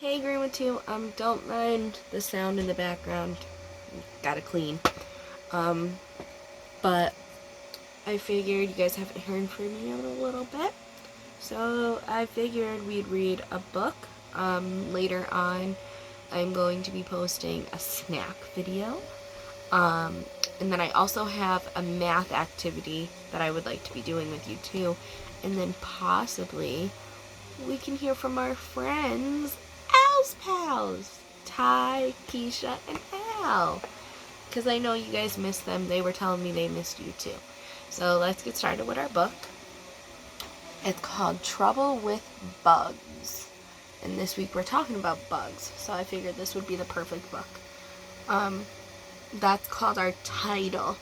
Hey, Green with Two. Don't mind the sound in the background. Gotta clean. Um, but I figured you guys haven't heard from me in a little bit, so I figured we'd read a book. Later on, I'm going to be posting a snack video. And then I also have a math activity that I would like to be doing with you too. And then possibly we can hear from our friends, Al's pals, Ty, Keisha, and Al. Because I know you guys missed them. They were telling me they missed you too. So let's get started with our book. It's called Trouble with Bugs. And this week we're talking about bugs. So I figured this would be the perfect book. That's called our title.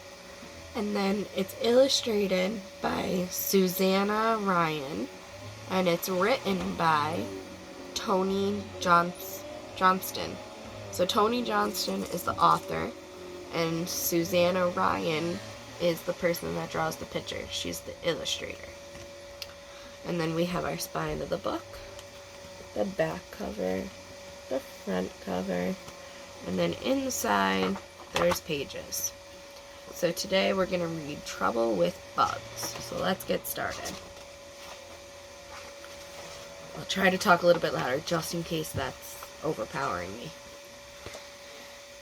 And then it's illustrated by Susanna Ryan. And it's written by Tony Johnston. So Tony Johnston is the author, and Susanna Ryan is the person that draws the picture. She's the illustrator. And then we have our spine of the book, the back cover, the front cover, and then inside there's pages. So today we're going to read Trouble with Bugs. So let's get started. I'll try to talk a little bit louder just in case that's overpowering me.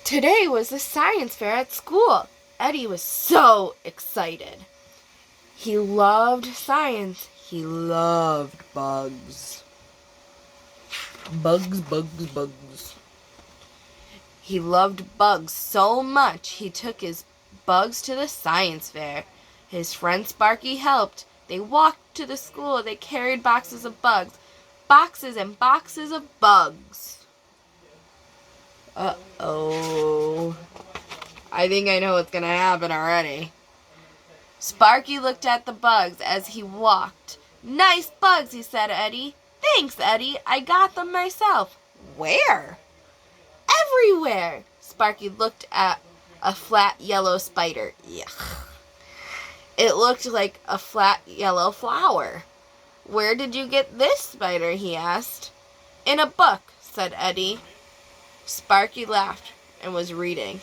Today was the science fair at school. Eddie was so excited. He loved science. He loved bugs. Bugs. He loved bugs so much he took his bugs to the science fair. His friend Sparky helped. They walked to the school. They carried boxes of bugs. Boxes and boxes of bugs. Uh-oh. I think I know what's gonna happen already. Sparky looked at the bugs as he walked. Nice bugs, he said to Eddie. Thanks, Eddie. I got them myself. Where? Everywhere. Sparky looked at a flat yellow spider. Yuck. It looked like a flat yellow flower. Where did you get this spider? He asked. In a book, said Eddie. Sparky laughed and was reading.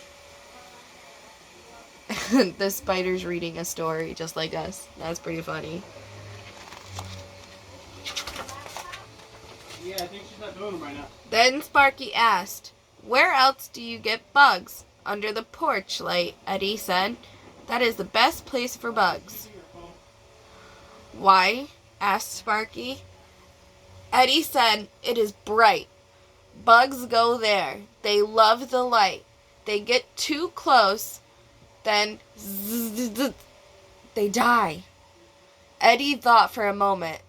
The spider's reading a story just like us. That's pretty funny. Yeah, I think she's not doing them right now. Then Sparky asked, Where else do you get bugs? Under the porch light, Eddie said. That is the best place for bugs. Why? Asked Sparky. Eddie said, It is bright. Bugs go there. They love the light. They get too close, then zzz, they die. Eddie thought for a moment.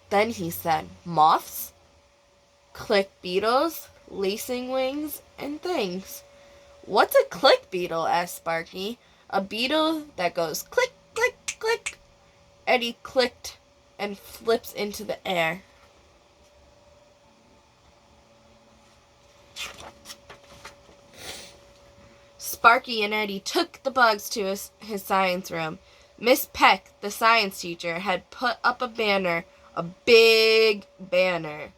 Then he said, Moths? Click beetles, lacing wings, and things. What's a click beetle? Asked Sparky. A beetle that goes click, click, click. Eddie clicked and flips into the air. Sparky and Eddie took the bugs to his science room. Miss Peck, the science teacher, had put up a banner, a big banner.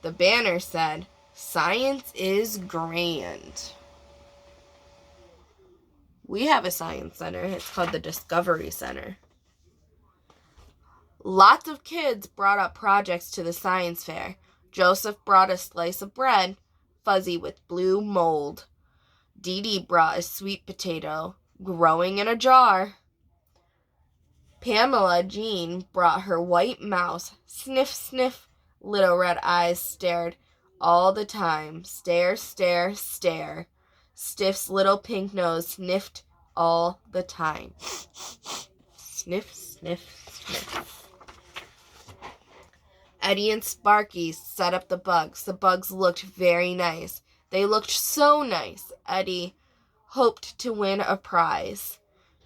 The banner said, Science is grand. We have a science center. It's called the Discovery Center. Lots of kids brought up projects to the science fair. Joseph brought a slice of bread, fuzzy with blue mold. Dee Dee brought a sweet potato, growing in a jar. Pamela Jean brought her white mouse. Sniff, sniff. Little red eyes stared all the time. Stare, stare, stare. Stiff's little pink nose sniffed all the time. Sniff, sniff, sniff. Eddie and Sparky set up the bugs. The bugs looked very nice. They looked so nice. Eddie hoped to win a prize.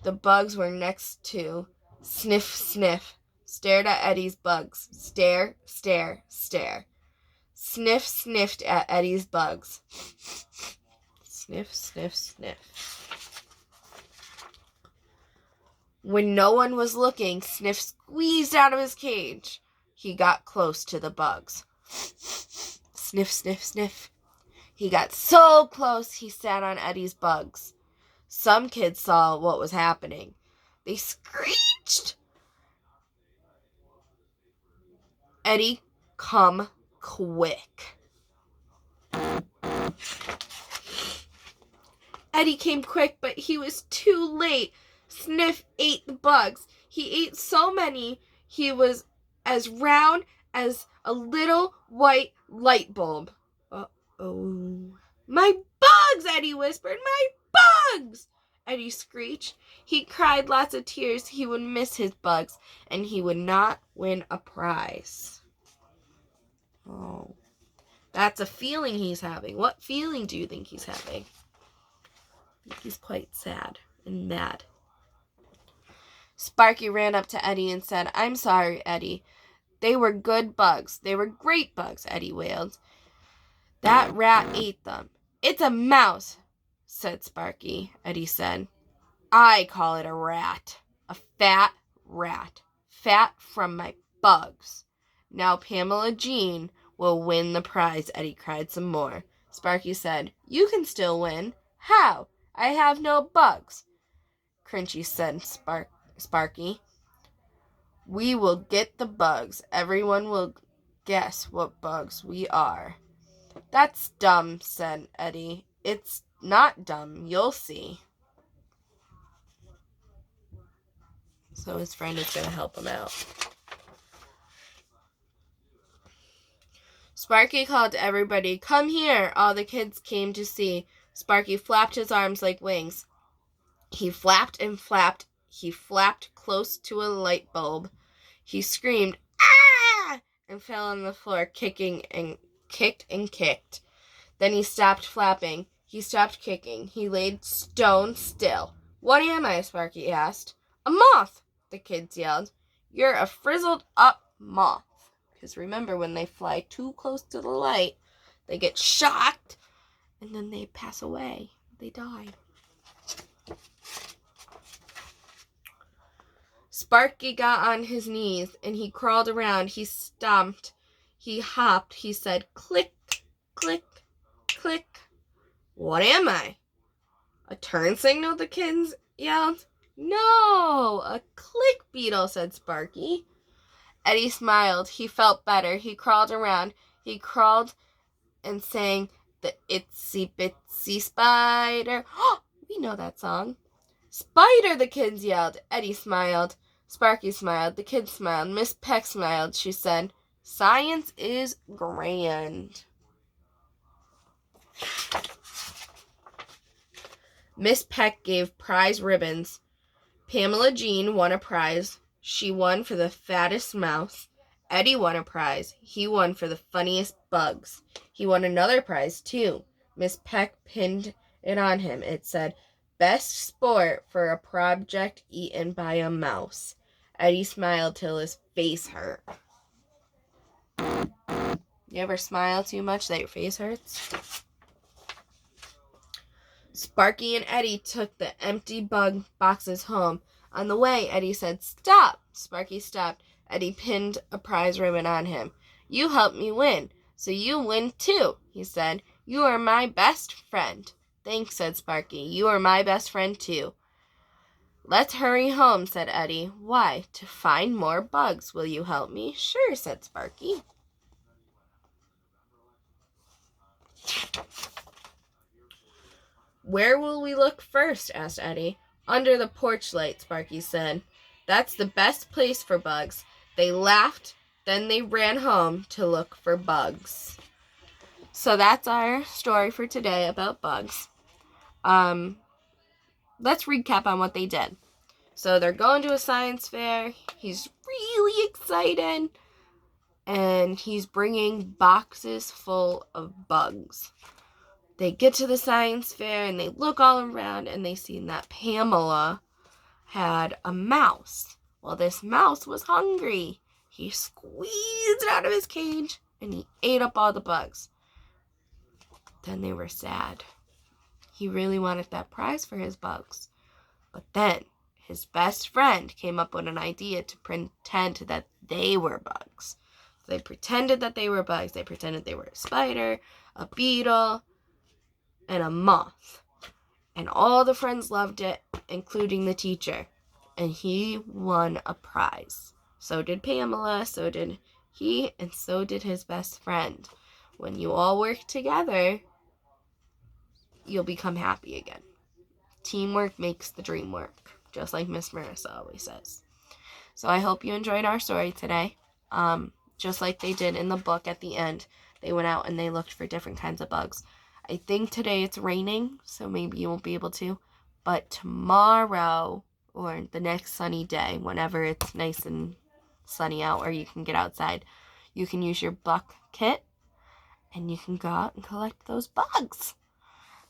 The bugs were next to Sniff, sniff. Stared at Eddie's bugs. Stare, stare, stare. Sniff sniffed at Eddie's bugs. Sniff, sniff, sniff. When no one was looking, Sniff squeezed out of his cage. He got close to the bugs. Sniff, sniff, sniff. He got so close he sat on Eddie's bugs. Some kids saw what was happening. They screeched. Eddie, come quick. Eddie came quick, but he was too late. Sniff ate the bugs. He ate so many, he was as round as a little white light bulb. Uh-oh. My bugs, Eddie whispered. My bugs! Eddie screeched. He cried lots of tears. He would miss his bugs, and he would not win a prize. Oh. That's a feeling he's having. What feeling do you think he's having? He's quite sad and mad. Sparky ran up to Eddie and said, I'm sorry, Eddie. They were good bugs. They were great bugs, Eddie wailed. That rat ate them. It's a mouse, said Sparky. Eddie said, I call it a rat. A fat rat. Fat from my bugs. Now Pamela Jean will win the prize, Eddie cried some more. Sparky said, you can still win. How? I have no bugs. Crunchy said Sparky. We will get the bugs. Everyone will guess what bugs we are. That's dumb, said Eddie. It's not dumb. You'll see. So his friend is going to help him out. Sparky called to everybody, come here. All the kids came to see. Sparky flapped his arms like wings. He flapped and flapped. He flapped close to a light bulb. He screamed, ah! And fell on the floor, kicking and kicked and kicked. Then he stopped flapping. He stopped kicking. He laid stone still. What am I? Sparky asked. A moth, the kids yelled. You're a frizzled up moth. Because remember, when they fly too close to the light, they get shocked and then they pass away. They die. Sparky got on his knees and he crawled around. He stomped. He hopped. He said, click, click, click. What am I? A turn signal, the kids yelled. No, a click beetle, said Sparky. Eddie smiled. He felt better. He crawled around. He crawled and sang the itsy bitsy spider. Oh, we know that song. Spider, the kids yelled. Eddie smiled. Sparky smiled. The kids smiled. Miss Peck smiled. She said, science is grand. Miss Peck gave prize ribbons. Pamela Jean won a prize. She won for the fattest mouse. Eddie won a prize. He won for the funniest bugs. He won another prize, too. Miss Peck pinned it on him. It said, best sport for a project eaten by a mouse. Eddie smiled till his face hurt. You ever smile too much that your face hurts? Sparky and Eddie took the empty bug boxes home. On the way, Eddie said, stop. Sparky stopped. Eddie pinned a prize ribbon on him. You helped me win, so you win too, he said. You are my best friend. Thanks, said Sparky. You are my best friend too. Let's hurry home, said Eddie. Why? To find more bugs. Will you help me? Sure, said Sparky. Where will we look first? Asked Eddie. Under the porch light, Sparky said. That's the best place for bugs. They laughed, then they ran home to look for bugs. So that's our story for today about bugs. Let's recap on what they did. So they're going to a science fair. He's really excited. And he's bringing boxes full of bugs. They get to the science fair and they look all around and they see that Pamela had a mouse. Well, this mouse was hungry. He squeezed it out of his cage and he ate up all the bugs. Then they were sad. He really wanted that prize for his bugs. But then his best friend came up with an idea to pretend that they were bugs. They pretended that they were bugs. They pretended they were a spider, a beetle, and a moth. And all the friends loved it, including the teacher. And he won a prize. So did Pamela, so did he, and so did his best friend. When you all work together, you'll become happy again. Teamwork makes the dream work, just like Miss Marissa always says. So I hope you enjoyed our story today. Just like they did in the book at the end, they went out and they looked for different kinds of bugs. I think today it's raining, so maybe you won't be able to. But tomorrow, or the next sunny day, whenever it's nice and sunny out or you can get outside, you can use your buck kit and you can go out and collect those bugs.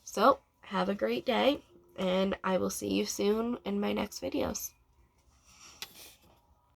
So have a great day, and I will see you soon in my next videos.